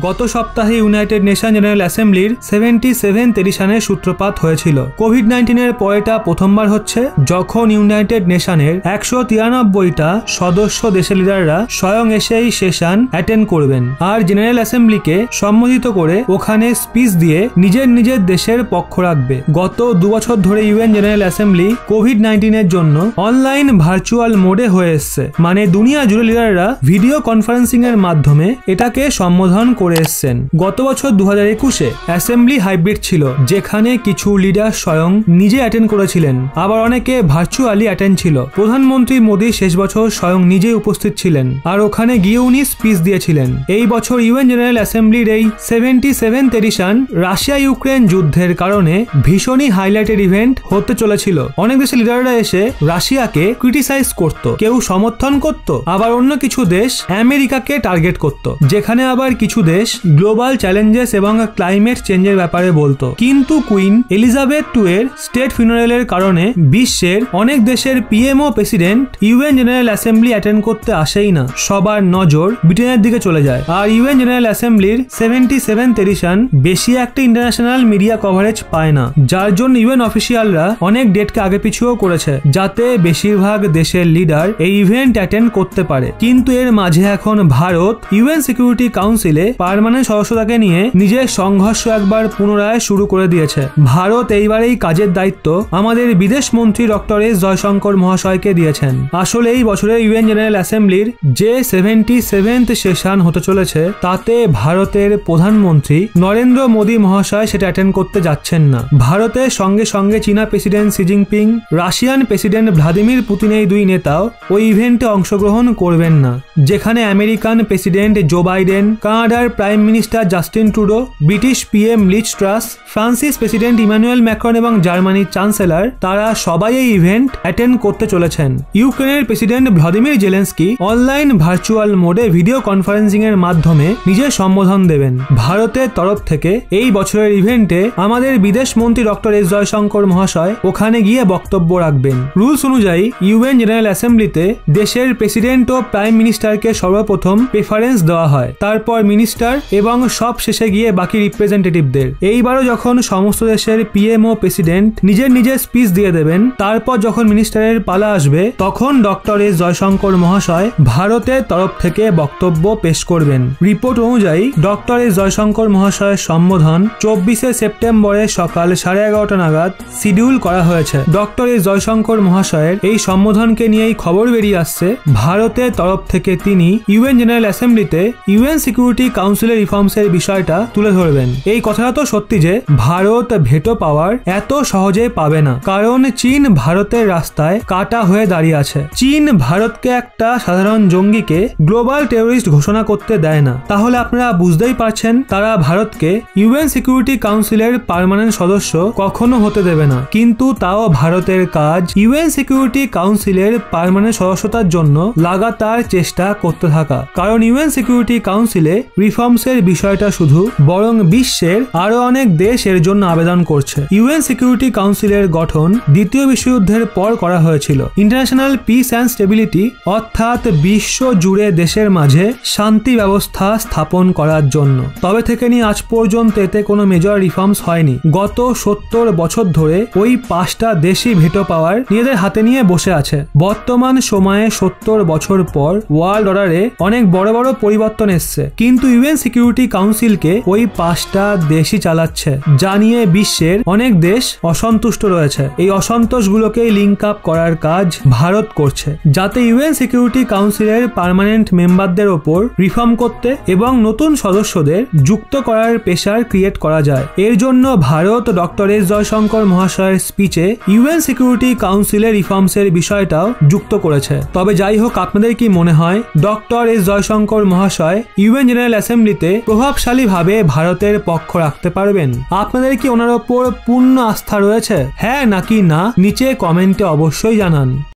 গত সপ্তাহে United nation general অ্যাসেম্বলির 77th এডিশনের সূত্রপাত হয়েছিল। কোভিড-19 এর পরেটা প্রথমবার হচ্ছে যখন ইউনাইটেড নেশনের 193টা সদস্য দেশের লিডাররা স্বয়ং এসে এই সেশন অ্যাটেন্ড করবেন আর জেনারেল অ্যাসেম্বলিকে সম্বোধিত করে ওখানে স্পিচ দিয়ে নিজের নিজের দেশের পক্ষ রাখবে। গত 2 বছর ধরে ইউএন জেনারেল অ্যাসেম্বলি কোভিড-19 এর জন্য অনলাইন ভার্চুয়াল মোডে হয়ে এসছে, মানে দুনিয়া জুড়ে লিডাররা ভিডিও কনফারেন্সিং এর মাধ্যমে এটাকে সম্বোধন করে এসছেন। গত বছর 2021-এ অ্যাসেম্বলি হাইব্রিড ছিল, যেখানে কিছু লিডার স্বয়ং নিজে অ্যাটেন্ড করেছিলেন, আবার অনেকে ভার্চুয়ালি অ্যাটেন্ড ছিল। প্রধানমন্ত্রী মোদী শেষ বছর স্বয়ং নিজেই উপস্থিত ছিলেন আর ওখানে গিয়ে উনি স্পিচ দিয়েছিলেন। এই বছর ইউএন জেনারেল অ্যাসেম্বলির এই 77th এডিশন রাশিয়া ইউক্রেন যুদ্ধের কারণে ভীষণই হাইলাইটেড ইভেন্ট হতে চলেছিল। অনেক দেশের লিডাররা এসে রাশিয়াকে ক্রিটিসাইজ করত, কেউ সমর্থন করত, আবার অন্য কিছু দেশ আমেরিকাকে টার্গেট করত, যেখানে আবার কিছু দেশ গ্লোবাল চ্যালেঞ্জেস এবং ক্লাইমেট চেঞ্জের ব্যাপারে বলতো। কিন্তু কুইন এলিজাবেথ II এর স্টেট ফিউনারেলের কারণে বিশ্বের অনেক দেশের পিএম ও president UN general assembly attend করতে আসেই না, সবার নজর ব্রিটেনের দিকে চলে যায়। আর ইউএন জেনারেল অ্যাসেম্বলির 77th এডিশন বেশি একটা ইন্টারন্যাশনাল মিডিয়া কভারেজ পায় না, যার জন্য ইউএন অফিসিয়ালরা অনেক ডেটকে আগে পিছুও করেছে যাতে বেশিরভাগ দেশের লিডার এই ইভেন্ট অ্যাটেন্ড করতে পারে। কিন্তু এর মাঝে এখন ভারত ইউএন সিকিউরিটি কাউন্সিলে পার্মানেন্ট সদস্যতাকে নিয়ে নিজের সংঘর্ষ একবার পুনরায় শুরু করে দিয়েছে। ভারত এইবার এই কাজের দায়িত্ব আমাদের বিদেশ মন্ত্রী ডক্টর এস জয়শঙ্কর মহাশয়কে দিয়েছেন। আসলে এই বছরের ইউএন জেনারেল অ্যাসেম্বলির যে 77th সেশন হতে চলেছে তাতে ভারতের প্রধানমন্ত্রী নরেন্দ্র মোদী মহাশয় সেটা অ্যাটেন্ড করতে যাচ্ছেন না। ভারতের সঙ্গে সঙ্গে চীনা president Xi Jinping, Russian president Vladimir Putin এই দুই নেতাও ওই ইভেন্টে অংশগ্রহণ করবেন না, যেখানে আমেরিকান প্রেসিডেন্ট জো বাইডেন, কানাডার prime minister Justin Trudeau, British PM Liz Truss, ফ্রান্সিস প্রেসিডেন্ট ইমানুয়েল ম্যাক্রন এবং জার্মানির চ্যান্সেলর তারা সবাই এই ইভেন্ট অ্যাটেন্ড করতে চলেছেন। ইউক্রেনের president Vladimir Zelensky online virtual মোডে ভিডিও কনফারেন্সিং এর মাধ্যমে নিজের সম্বোধন দেবেন। ভারতের তরফ থেকে এই বছরের ইভেন্টে আমাদের বিদেশ মন্ত্রী ডক্টর এস জয়শঙ্কর মহাশয় ওখানে গিয়ে বক্তব্য রাখবেন। রুলস অনুযায়ী ইউএন জেনারেল অ্যাসেম্বলিতে দেশের প্রেসিডেন্ট ও প্রাইম মিনিস্টারকে সর্বপ্রথম প্রেফারেন্স দেওয়া হয়, তারপর মিনিস্টার এবং সব শেষে গিয়ে বাকি রিপ্রেজেন্টেটিভদের। এইবারও যখন সমস্ত দেশের পিএম ও প্রেসিডেন্ট নিজের নিজের স্পিচ দিয়ে দেবেন, তারপর যখন মিনিস্টারের পালা আসবে তখন ডক্টর এস জয়শঙ্কর মহাশয় ভারতের তরফ থেকে বক্তব্য পেশ করবেন। রিপোর্ট অনুযায়ী ডক্টর এস জয়শঙ্কর মহাশয়ের সম্বোধন 24শে সেপ্টেম্বরের সকাল 11:30 নাগাদ শিডিউল করা হয়েছে। ডক্টর এস জয়শঙ্কর মহাশয়ের এই সম্বোধনকে নিয়েই খবর বেরিয়ে আসছে ভারতের তরফ থেকে তিনি ইউএন জেনারেল অ্যাসেম্বলিতে ইউএন সিকিউরিটি কাউন্সিলের রিফর্মসের বিষয়টা তুলে ধরবেন। এই কথাটা তো সত্যি যে ভারত ভেটো পাওয়ার এত সহজে পাবে না, কারণ চীন ভারতের রাস্তায় কাটা হয়ে দাঁড়িয়ে আছে। চীন ভারতকে একটা সাধারণ জঙ্গিকে গ্লোবাল টেররিস্ট ঘোষণা করতে দেয় না। তাহলে আপনারা বুঝতেই পারছেন তারা ভারতকে ইউএন সিকিউরিটি কাউন্সিলের পার্মানেন্ট সদস্য কখনো হতে দেবে না। কিন্তু তাও ভারতের কাজ ইউএন সিকিউরিটি কাউন্সিলের পার্মানেন্ট সদস্যতার জন্য লাগাতার চেষ্টা করতে থাকা, কারণ ইউএন সিকিউরিটি কাউন্সিলে রিফর্মসের বিষয়টা শুধু বরং বিশ্বের আরো অনেক দেশ এর জন্য আবেদন করছে। ইউএন সিকিউরিটি কাউন্সিলের গঠন দ্বিতীয় বিশ্বযুদ্ধের পর করা হয়েছিল ইন্টারন্যাশনাল পিস অ্যান্ড স্টেবিলিটি, অর্থাৎ বিশ্ব জুড়ে দেশের মাঝে শান্তি ব্যবস্থা স্থাপন করার জন্য। তবে থেকে নিয়ে আজ পর্যন্ত এতে কোনো মেজর রিফর্মস হয়নি। গত 70 বছর ধরে ওই 5টা দেশই ভেটো পাওয়ার নিজেদের হাতে নিয়ে বসে আছে। বর্তমান সময়ে 70 বছর পর ওয়ার্ল্ড অর্ডারে অনেক বড় বড় পরিবর্তন এসছে, কিন্তু ইউএন সিকিউরিটি কাউন্সিলকে ওই 5টা দেশই চালাচ্ছে, যা নিয়ে বিশ্বের অনেক দেশ অসন্তুষ্ট রয়েছে। এই অসন্তোষগুলোকে লিঙ্ক আপ করার কাজ ভারত করছে, যাতে ইউএন সিকিউরিটি কাউন্সিলের পার্মানেন্ট মেম্বারদের ওপর রিফর্ম করতে এবং নতুন সদস্যদের যুক্ত করার প্রেসার ক্রিয়েট করা যায়। এর জন্য ভারত ডক্টর এস জয়শঙ্কর মহাশয়ের স্পিচে ইউএন সিকিউরিটি কাউন্সিলের রিফর্মসের বিষয়টাও যুক্ত করেছে। তবে যাই হোক, আপনাদের কি মনে হয় ডক্টর এস জয়শঙ্কর মহাশয় ইউএন জেনারেল অ্যাসেম্বলিতে প্রভাবশালীভাবে ভারতের পক্ষ রাখতে পারবেন? আপনাদের কি ওনার ওপর পূর্ণ আস্থা রয়েছে? হ্যাঁ নাকি না, নিচে কমেন্টে অবশ্যই জানান।